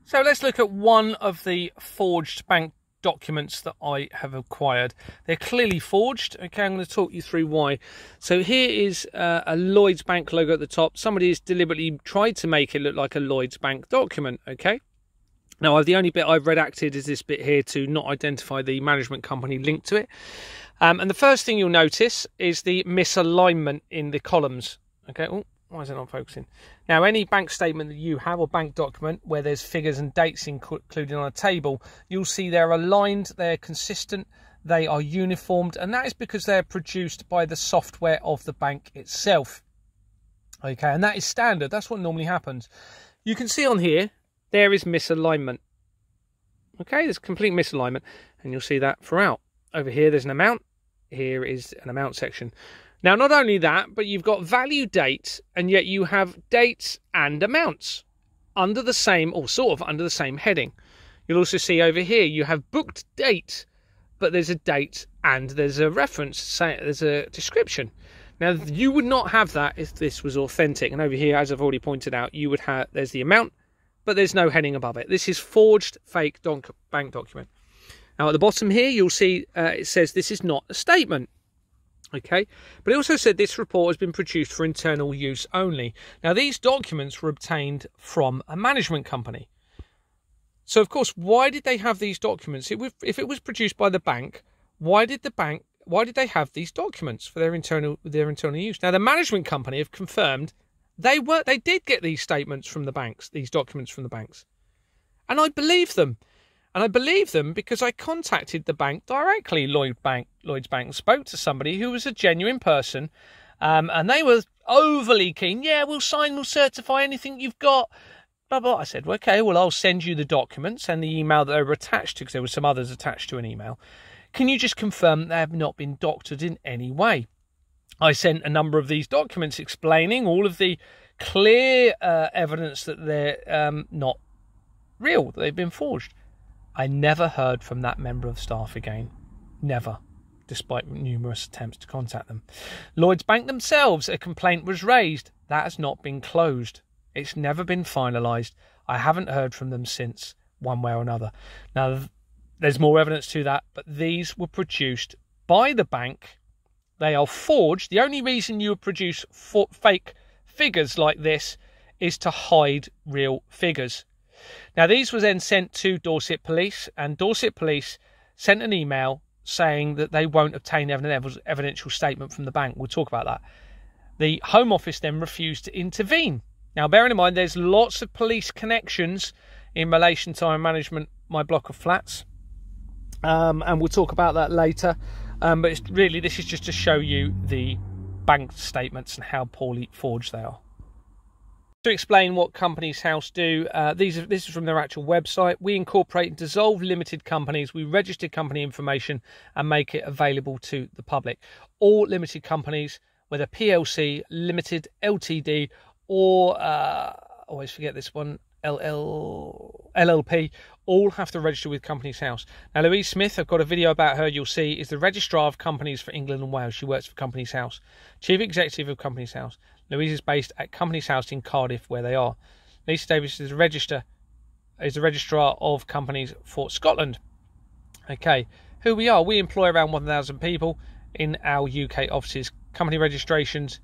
So let's look at one of the forged bank documents that I have acquired. They're clearly forged. Okay, I'm going to talk you through why. So here is a Lloyds Bank logo at the top. Somebody has deliberately tried to make it look like a Lloyds Bank document. Okay. Now, the only bit I've redacted is this bit here to not identify the management company linked to it. And the first thing you'll notice is the misalignment in the columns. Okay. Oh, why is it not focusing? Now, any bank statement that you have or bank document where there's figures and dates included on a table, you'll see they're aligned, they're consistent, they are uniformed, and that is because they're produced by the software of the bank itself. Okay, and that is standard. That's what normally happens. You can see on here, there is misalignment. Okay, there's complete misalignment, and you'll see that throughout. Over here, there's an amount. Here is an amount section. Now, not only that, but you've got value dates, and yet you have dates and amounts under the same, or sort of under the same heading. You'll also see over here, you have booked date, but there's a date and there's a reference, there's a description. Now, you would not have that if this was authentic. And over here, as I've already pointed out, you would have, there's the amount, but there's no heading above it. This is forged fake bank document. Now, at the bottom here, you'll see it says this is not a statement. Okay, but it also said this report has been produced for internal use only. Now, these documents were obtained from a management company. So, of course, why did they have these documents? If it was produced by the bank, why did they have these documents for their internal use? Now, the management company have confirmed they did get these statements from the banks, these documents from the banks, and I believe them. And I believe them because I contacted the bank directly, Lloyds Bank, and spoke to somebody who was a genuine person. And they were overly keen. Yeah, we'll certify anything you've got. Blah, blah. I said, well, okay, well, I'll send you the documents and the email that they were attached to, because there were some others attached to an email. Can you just confirm they have not been doctored in any way? I sent a number of these documents explaining all of the clear evidence that they're not real, that they've been forged. I never heard from that member of staff again. Never, despite numerous attempts to contact them. Lloyds Bank themselves, a complaint was raised. That has not been closed. It's never been finalised. I haven't heard from them since, one way or another. Now, there's more evidence to that, but these were produced by the bank. They are forged. The only reason you would produce fake figures like this is to hide real figures. Now, these were then sent to Dorset Police, and Dorset Police sent an email saying that they won't obtain evidential statement from the bank. We'll talk about that. The Home Office then refused to intervene. Now, bearing in mind, there's lots of police connections in relation to our management, my block of flats, and we'll talk about that later. But it's really, this is just to show you the bank statements and how poorly forged they are. To explain what Companies House do, this is from their actual website. We incorporate and dissolve limited companies. We register company information and make it available to the public. All limited companies, whether PLC, Limited, LTD, or always forget this one, LLP, all have to register with Companies House. Now, Louise Smith, I've got a video about her, you'll see, is the Registrar of Companies for England and Wales. She works for Companies House, Chief Executive of Companies House. Louise is based at Companies House in Cardiff, where they are. Lisa Davis is the Registrar of Companies for Scotland. Okay, who we are? We employ around 1,000 people in our UK offices. Company registrations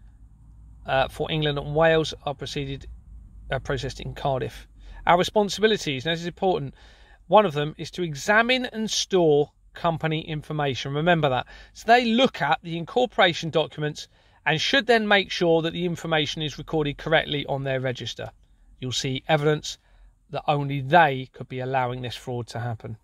for England and Wales are processed in Cardiff. Our responsibilities, and this is important, one of them is to examine and store company information. Remember that. So they look at the incorporation documents and should then make sure that the information is recorded correctly on their register. You'll see evidence that only they could be allowing this fraud to happen.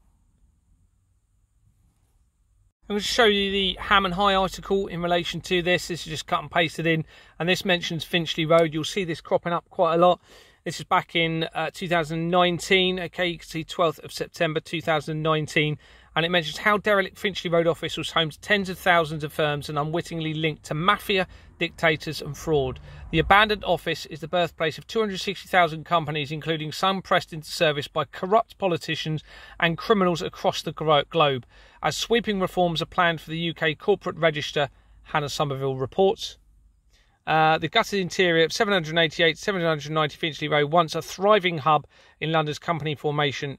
I'm going to show you the Ham and High article in relation to this. This is just cut and pasted in, and this mentions Finchley Road. You'll see this cropping up quite a lot. This is back in 2019. Okay, you can see 12th of September 2019. And it mentions how derelict Finchley Road office was home to tens of thousands of firms and unwittingly linked to mafia, dictators and fraud. The abandoned office is the birthplace of 260,000 companies, including some pressed into service by corrupt politicians and criminals across the globe. As sweeping reforms are planned for the UK corporate register, Hannah Somerville reports. The gutted interior of 788 790 Finchley Road, once a thriving hub in London's company formations.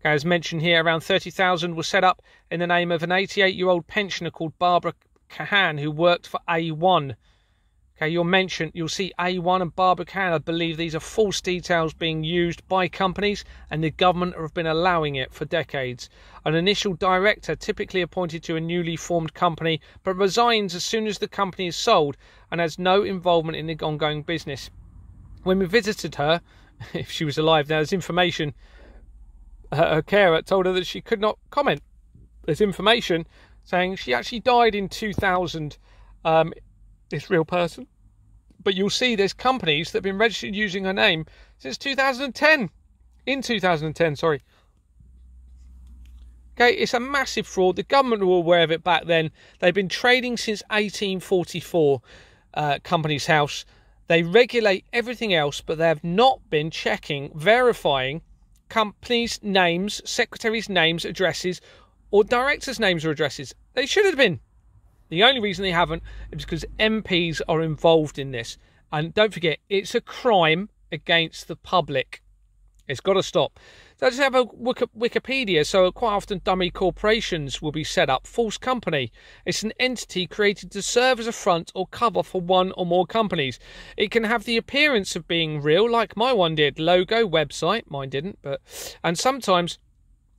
As mentioned here, around 30,000 was set up in the name of an 88-year-old pensioner called Barbara Cahan, who worked for A1. Okay, you'll see A1 and Barbara Cahan. I believe these are false details being used by companies, and the government have been allowing it for decades. An initial director, typically appointed to a newly formed company, but resigns as soon as the company is sold and has no involvement in the ongoing business. When we visited her, if she was alive, now there's information. Her carer told her that she could not comment. There's information saying she actually died in 2000. This real person. But you'll see there's companies that have been registered using her name since 2010. In 2010, sorry. Okay, it's a massive fraud. The government were aware of it back then. They've been trading since 1844, Companies House. They regulate everything else, but they have not been checking, verifying companies' names, secretaries' names, addresses, or directors' names or addresses. They should have been. The only reason they haven't is because MPs are involved in this. And don't forget, it's a crime against the public. It's got to stop. So I just have a Wikipedia. So quite often dummy corporations will be set up. False company. It's an entity created to serve as a front or cover for one or more companies. It can have the appearance of being real, like my one did. Logo, website. Mine didn't. And sometimes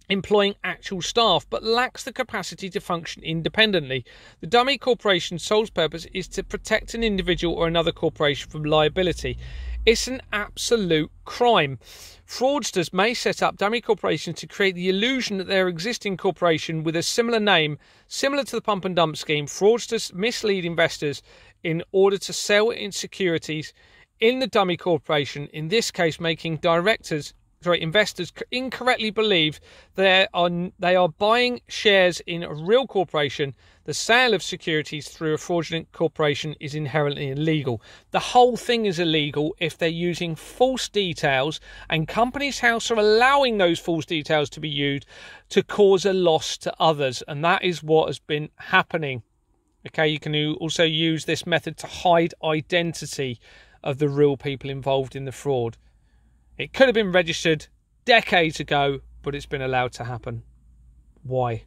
employing actual staff, but lacks the capacity to function independently. The dummy corporation's sole purpose is to protect an individual or another corporation from liability. It's an absolute crime. Fraudsters may set up dummy corporations to create the illusion that their existing corporation with a similar name, similar to the pump and dump scheme. Fraudsters mislead investors in order to sell in securities in the dummy corporation, in this case making investors incorrectly believe they are buying shares in a real corporation. The sale of securities through a fraudulent corporation is inherently illegal. The whole thing is illegal if they're using false details, and Companies House are allowing those false details to be used to cause a loss to others, and that is what has been happening. Okay, you can also use this method to hide identity of the real people involved in the fraud. It could have been registered decades ago, but it's been allowed to happen. Why?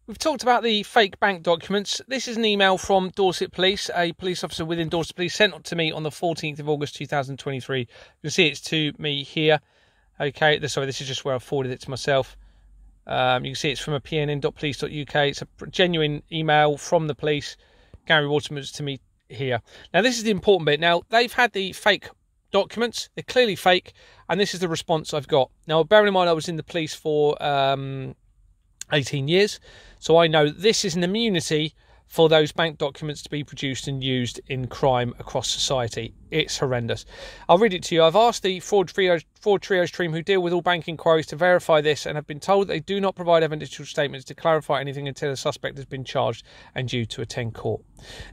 We've talked about the fake bank documents. This is an email from Dorset Police. A police officer within Dorset Police sent it to me on the 14th of August 2023. You can see it's to me here. Okay, sorry, this is just where I forwarded it to myself. You can see it's from a pnn.police.uk. It's a genuine email from the police. Gary Waterman's to me here. Now, this is the important bit. Now, they've had the fake documents. They're clearly fake, and this is the response I've got. Now, bearing in mind I was in the police for 18 years, so I know this is an immunity for those bank documents to be produced and used in crime across society. It's horrendous. I'll read it to you. I've asked the fraud triage team who deal with all bank inquiries to verify this, and have been told they do not provide evidential statements to clarify anything until a suspect has been charged and due to attend court.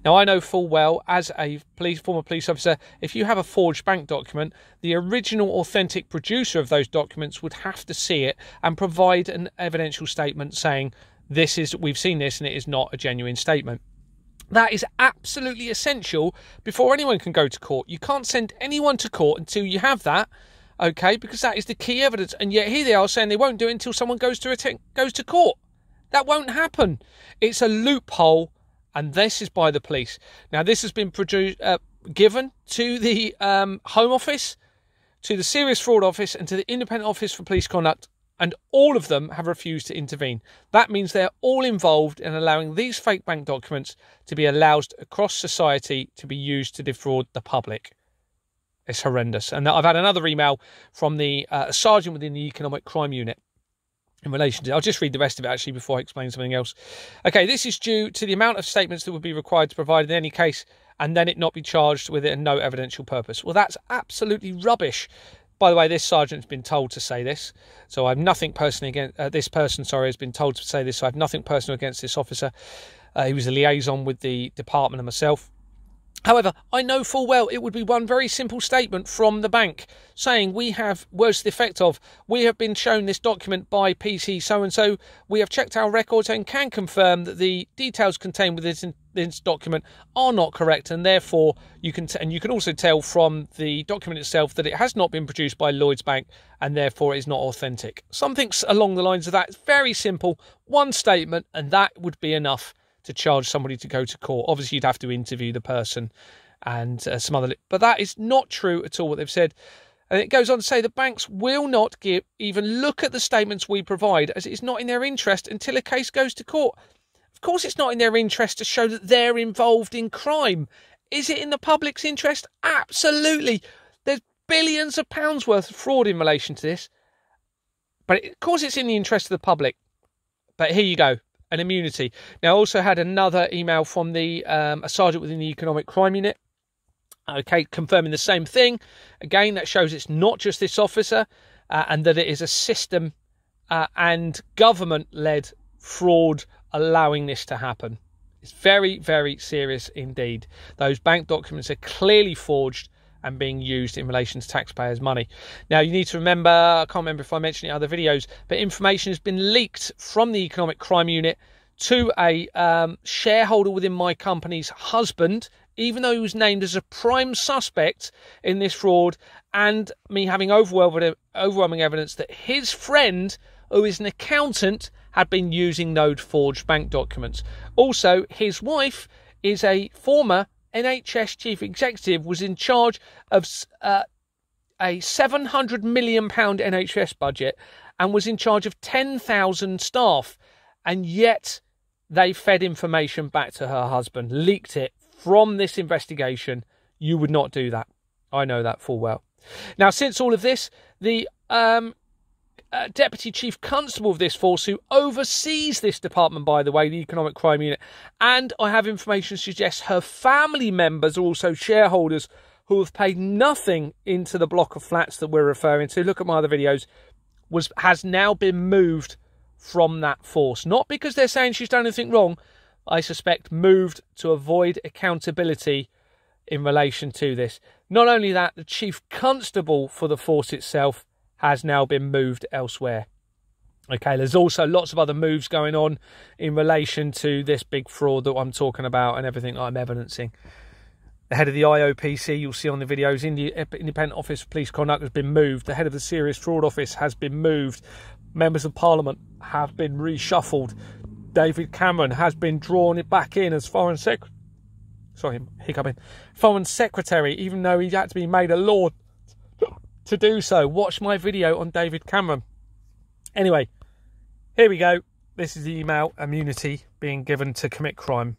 Now, I know full well, as a former police officer, if you have a forged bank document, the original authentic producer of those documents would have to see it and provide an evidential statement saying, we've seen this and it is not a genuine statement. That is absolutely essential before anyone can go to court. You can't send anyone to court until you have that, okay, because that is the key evidence. And yet here they are saying they won't do it until someone goes to court. That won't happen. It's a loophole, and this is by the police. Now, this has been given to the Home Office, to the Serious Fraud Office, and to the Independent Office for Police Conduct, and all of them have refused to intervene. That means they're all involved in allowing these fake bank documents to be allowed across society to be used to defraud the public. It's horrendous. And I've had another email from the sergeant within the Economic Crime Unit in relation to it. I'll just read the rest of it actually before I explain something else. Okay, this is due to the amount of statements that would be required to provide in any case, and then it not be charged with it and no evidential purpose. Well, that's absolutely rubbish. By the way, this sergeant's been told to say this, so I have nothing personally against this person. Has been told to say this, so I have nothing personal against this officer. He was a liaison with the department and myself. However, I know full well it would be one very simple statement from the bank saying we have, words to the effect of, we have been shown this document by PC so-and-so, we have checked our records and can confirm that the details contained within this document are not correct, and therefore you can also tell from the document itself that it has not been produced by Lloyds Bank and therefore it is not authentic. Something along the lines of that. It's very simple, one statement, and that would be enough to charge somebody to go to court. Obviously, you'd have to interview the person and some other... But that is not true at all, what they've said. And it goes on to say the banks will not even look at the statements we provide, as it is not in their interest until a case goes to court. Of course, it's not in their interest to show that they're involved in crime. Is it in the public's interest? Absolutely. There's billions of pounds worth of fraud in relation to this. But of course, it's in the interest of the public. But here you go. An immunity. Now, I also had another email from a sergeant within the Economic Crime Unit. Okay, confirming the same thing. Again, that shows it's not just this officer and that it is a system and government-led fraud allowing this to happen. It's very, very serious indeed. Those bank documents are clearly forged and being used in relation to taxpayers' money. Now, you need to remember, I can't remember if I mentioned it in other videos, but information has been leaked from the Economic Crime Unit to a shareholder within my company's husband, even though he was named as a prime suspect in this fraud, and me having overwhelming evidence that his friend, who is an accountant, had been using those forged bank documents. Also, his wife is a former NHS chief executive, was in charge of a £700 million NHS budget and was in charge of 10,000 staff. And yet they fed information back to her husband, leaked it from this investigation. You would not do that. I know that full well. Now, since all of this, the Deputy Chief Constable of this force, who oversees this department, by the way, the Economic Crime Unit, and I have information to suggest her family members are also shareholders who have paid nothing into the block of flats that we're referring to, look at my other videos, has now been moved from that force. Not because they're saying she's done anything wrong, I suspect moved to avoid accountability in relation to this. Not only that, the Chief Constable for the force itself has now been moved elsewhere. Okay, there's also lots of other moves going on in relation to this big fraud that I'm talking about and everything that I'm evidencing. The head of the IOPC, you'll see on the videos, Independent Office for Police Conduct, has been moved. The head of the Serious Fraud Office has been moved. Members of Parliament have been reshuffled. David Cameron has been drawn back in as Foreign Secretary, even though he had to be made a law to do so. Watch my video on David Cameron. Anyway, here we go. This is the email immunity being given to commit crime.